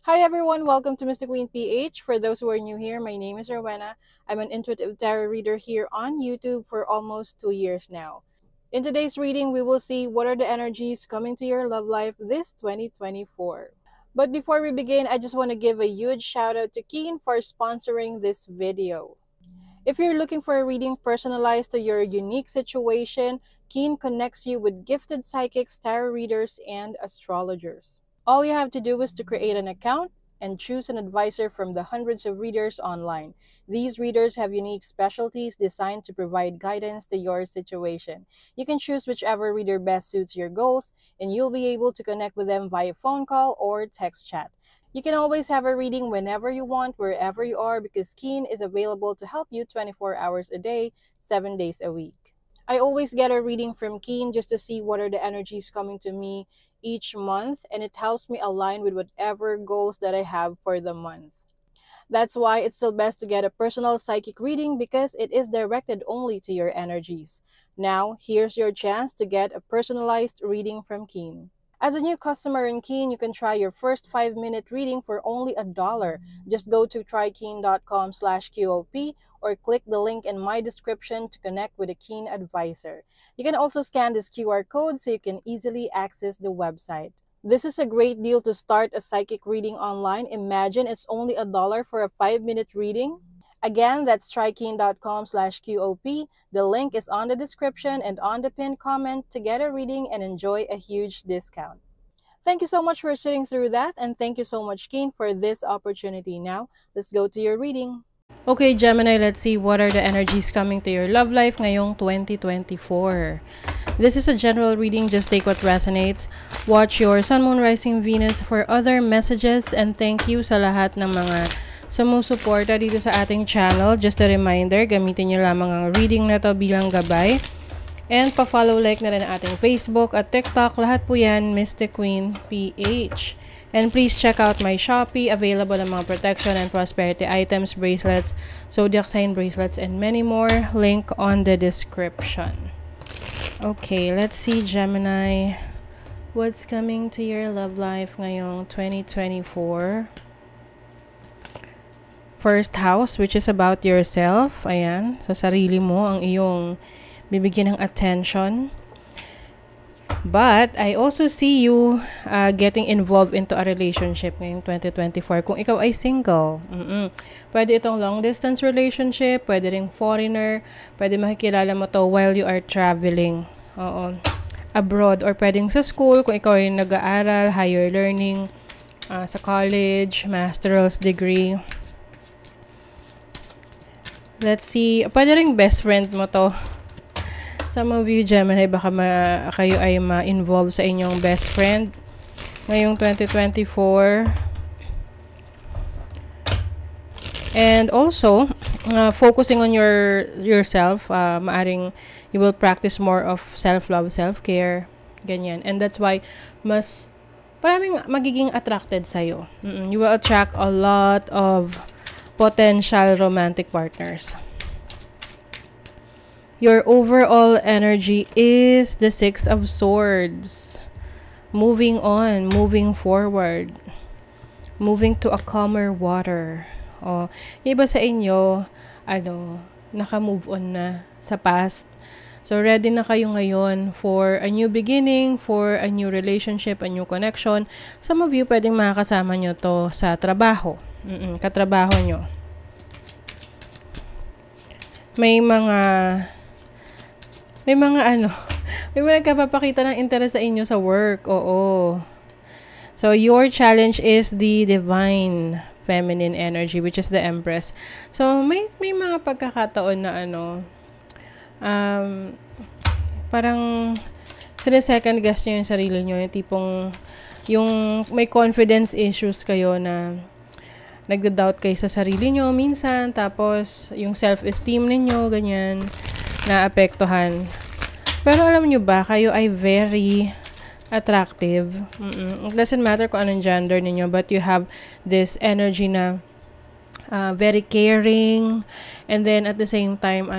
Hi everyone, welcome to Mystic Queen PH. For those who are new here, my name is Rowena. I'm an intuitive tarot reader here on YouTube for almost 2 years now. In today's reading, we will see what are the energies coming to your love life this 2024. But before we begin, I just want to give a huge shout out to Keen for sponsoring this video. If you're looking for a reading personalized to your unique situation, Keen connects you with gifted psychics, tarot readers, and astrologers. All you have to do is to create an account and choose an advisor from the hundreds of readers online. These readers have unique specialties designed to provide guidance to your situation. You can choose whichever reader best suits your goals, and you'll be able to connect with them via phone call or text chat. You can always have a reading whenever you want, wherever you are, because Keen is available to help you 24 hours a day, 7 days a week. I always get a reading from Keen just to see what are the energies coming to me each month, and it helps me align with whatever goals that I have for the month. That's why it's still best to get a personal psychic reading because it is directed only to your energies. Now, here's your chance to get a personalized reading from Keen. As a new customer in Keen, you can try your first 5-minute reading for only $1. Just go to trykeen.com/QOP or click the link in my description to connect with a Keen advisor. You can also scan this QR code so you can easily access the website. This is a great deal to start a psychic reading online. Imagine it's only $1 for a 5-minute reading. Again, that's trykeen.com/QOP. The link is on the description and on the pinned comment to get a reading and enjoy a huge discount. Thank you so much for sitting through that, and thank you so much, Keen, for this opportunity. Now, let's go to your reading. Okay, Gemini, let's see what are the energies coming to your love life ngayong 2024. This is a general reading, just take what resonates. Watch your Sun, Moon, Rising, Venus for other messages, and thank you sa lahat ng mga sumusuporta dito sa ating channel. Just a reminder, gamitin nyo lamang ang reading na to bilang gabay. And pa-follow, like na rin ang ating Facebook at TikTok. Lahat po yan, Mystic Queen PH. And please check out my Shopee. Available ang mga protection and prosperity items, bracelets, zodiac sign bracelets, and many more. Link on the description. Okay, let's see, Gemini. What's coming to your love life ngayong 2024? First house, which is about yourself. Ayan, sa sarili mo ang iyong bibigyan ng attention. But I also see you getting involved into a relationship ngayong 2024. Kung ikaw ay single, pwede itong long distance relationship, pwede ring foreigner, pwede makikilala mo to while you are traveling. Oo, abroad, or pwedeng sa school kung ikaw ay nag-aaral, higher learning, sa college, master's degree. Let's see, pwede ring best friend mo to. Some of you, Gemini, baka kayo ay ma-involve sa inyong best friend ngayong 2024. And also, focusing on yourself, maaring you will practice more of self-love, self-care, ganyan. And that's why maraming magiging attracted sa'yo. You will attract a lot of potential romantic partners. Your overall energy is the Six of Swords. Moving on, moving forward, moving to a calmer water. Iba sa inyo, naka-move on na sa past. So, ready na kayo ngayon for a new beginning, for a new relationship, a new connection. Some of you, pwedeng makakasama nyo to sa trabaho. Katrabaho nyo. May mga nagkapapakita ng interest sa inyo sa work. Oo. So, your challenge is the divine feminine energy, which is the Empress. So, may mga pagkakataon na parang sinesecond guess nyo yung sarili nyo. Yung tipong, yung may confidence issues kayo na nagda-doubt kayo sa sarili nyo minsan, tapos yung self-esteem ninyo, ganyan, naapektuhan. Pero alam nyo ba, kayo ay very attractive. It doesn't matter kung anong gender ninyo, but you have this energy na very caring, and then at the same time,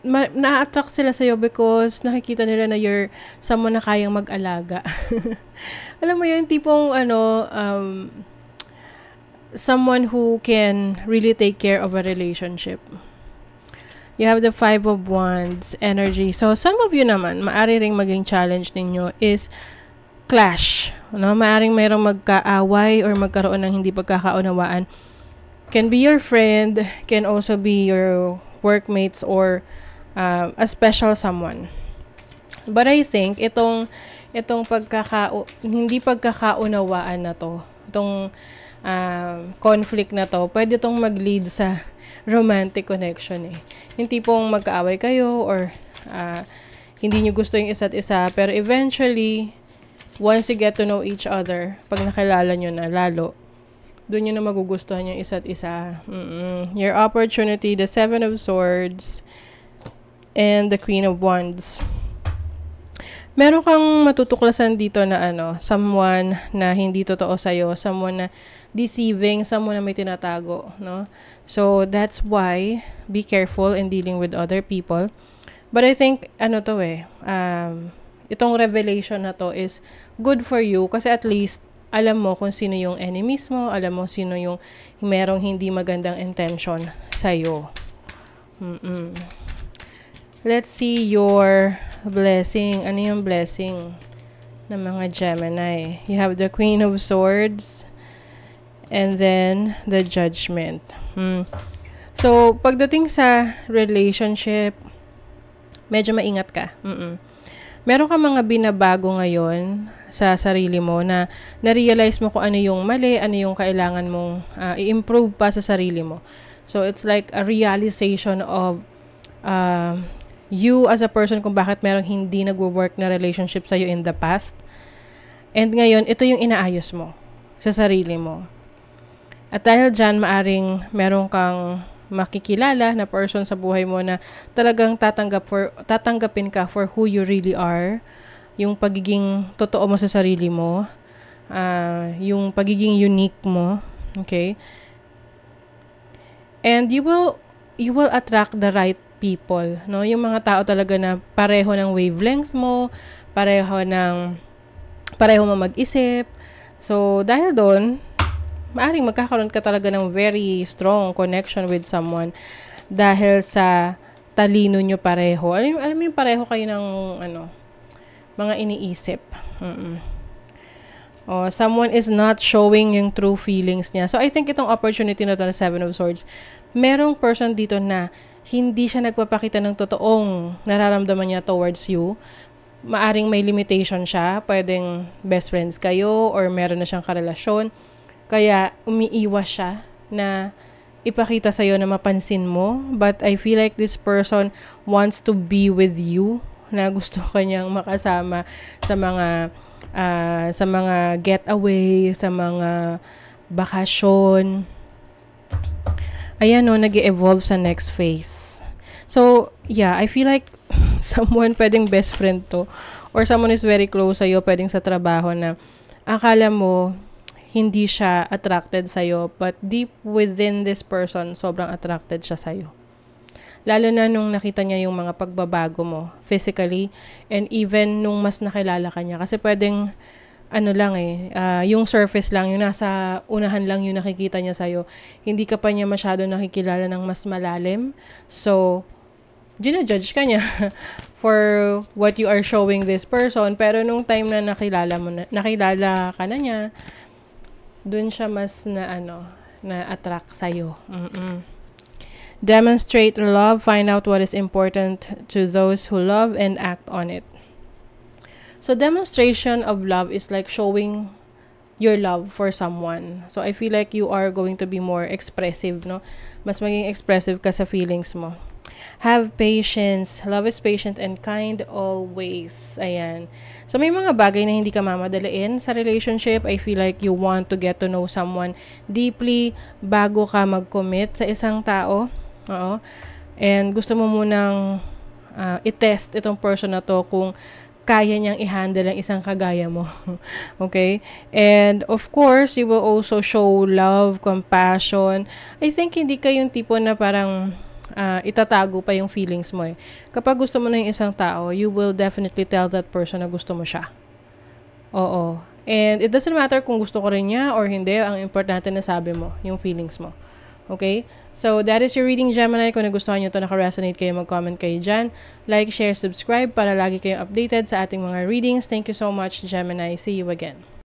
na-attract sila sa'yo because nakikita nila na you're someone na kayang mag-alaga. Alam mo yun, tipong someone who can really take care of a relationship. You have the 5 of Wands energy. So, some of you naman, maaari ring maging challenge ninyo is clash. No? Maaring mayroong magkaaway or magkaroon ng hindi pagkakaunawaan. Can be your friend, can also be your workmates or a special someone. But I think itong hindi pagkakaunawaan na to, itong conflict na to, pwede itong mag-lead sa romantic connection eh. Yung tipong magkaaway kayo or hindi nyo gusto yung isa't isa, pero eventually, once you get to know each other, pag nakilala nyo na lalo, doon nyo na magugustuhan yung isa't isa. Your opportunity, the 7 of Swords, and the Queen of Wands. Meron kang matutuklasan dito na someone na hindi totoo sa'yo, someone na deceiving, someone na may tinatago, no? So, that's why, be careful in dealing with other people. But I think, itong revelation na to is good for you kasi at least, alam mo kung sino yung enemies mo, alam mo sino yung merong hindi magandang intention sa'yo. Let's see your blessing. Ano yung blessing ng mga Gemini? You have the Queen of Swords and then the Judgment. So, pagdating sa relationship, medyo maingat ka. Meron ka mga binabago ngayon sa sarili mo na na-realize mo kung ano yung mali, ano yung kailangan mong i-improve pa sa sarili mo. So, it's like a realization of you as a person kung bakit merong hindi nagwo-work na relationship sa'yo in the past. And ngayon, ito yung inaayos mo sa sarili mo. At dahil dyan, maaring meron kang makikilala na person sa buhay mo na talagang tatanggapin ka for who you really are, yung pagiging totoo mo sa sarili mo, yung pagiging unique mo, okay? And you will attract the right people, no? Yung mga tao talaga na pareho ng wavelength mo, pareho mo mag-isip. So, dahil doon, maaring magkakaroon ka talaga ng very strong connection with someone dahil sa talino nyo pareho. Alam mo yung pareho kayo ng mga iniisip. Someone is not showing yung true feelings niya. So, I think itong opportunity na to na 7 of Swords, merong person dito na hindi siya nagpapakita ng totoong nararamdaman niya towards you. Maaring may limitation siya. Pwedeng best friends kayo or meron na siyang karelasyon. Kaya umiiwas siya na ipakita sa'yo na mapansin mo. But I feel like this person wants to be with you, na gusto kanyang makasama sa mga getaway, sa mga bakasyon. Ayan nag-evolve sa next phase. So, yeah, I feel like someone pwedeng best friend to or someone is very close sa'yo, pwedeng sa trabaho na akala mo hindi siya attracted sa'yo, but deep within this person, sobrang attracted siya sa'yo. Lalo na nung nakita niya yung mga pagbabago mo, physically, and even nung mas nakilala ka niya. Kasi pwedeng, yung surface lang, yung nasa unahan lang yung nakikita niya sa'yo. Hindi ka pa niya masyado nakikilala ng mas malalim. So, ginajudge ka niya for what you are showing this person. Pero nung time na nakilala ka na niya, dun siya mas na-attract sa'yo. Demonstrate love. Find out what is important to those who love and act on it. So, demonstration of love is like showing your love for someone. So, I feel like you are going to be more expressive, no? Mas maging expressive ka sa feelings mo. Have patience. Love is patient and kind always. Ayan. So, may mga bagay na hindi ka mamadaliin sa relationship. I feel like you want to get to know someone deeply bago ka mag-commit sa isang tao. Oo. And gusto mo munang i-test itong person na to kung kaya niyang i-handle ang isang kagaya mo. Okay? And of course, you will also show love, compassion. I think hindi ka yung tipo na parang itatago pa yung feelings mo eh. Kapag gusto mo na yung isang tao, you will definitely tell that person na gusto mo siya. Oo. And it doesn't matter kung gusto ko rin niya or hindi. Ang importante na sabi mo, yung feelings mo. Okay? So, that is your reading, Gemini. Kung nagustuhan nyo ito, naka-resonate kayo, mag-comment kayo dyan. Like, share, subscribe para lagi kayong updated sa ating mga readings. Thank you so much, Gemini. See you again.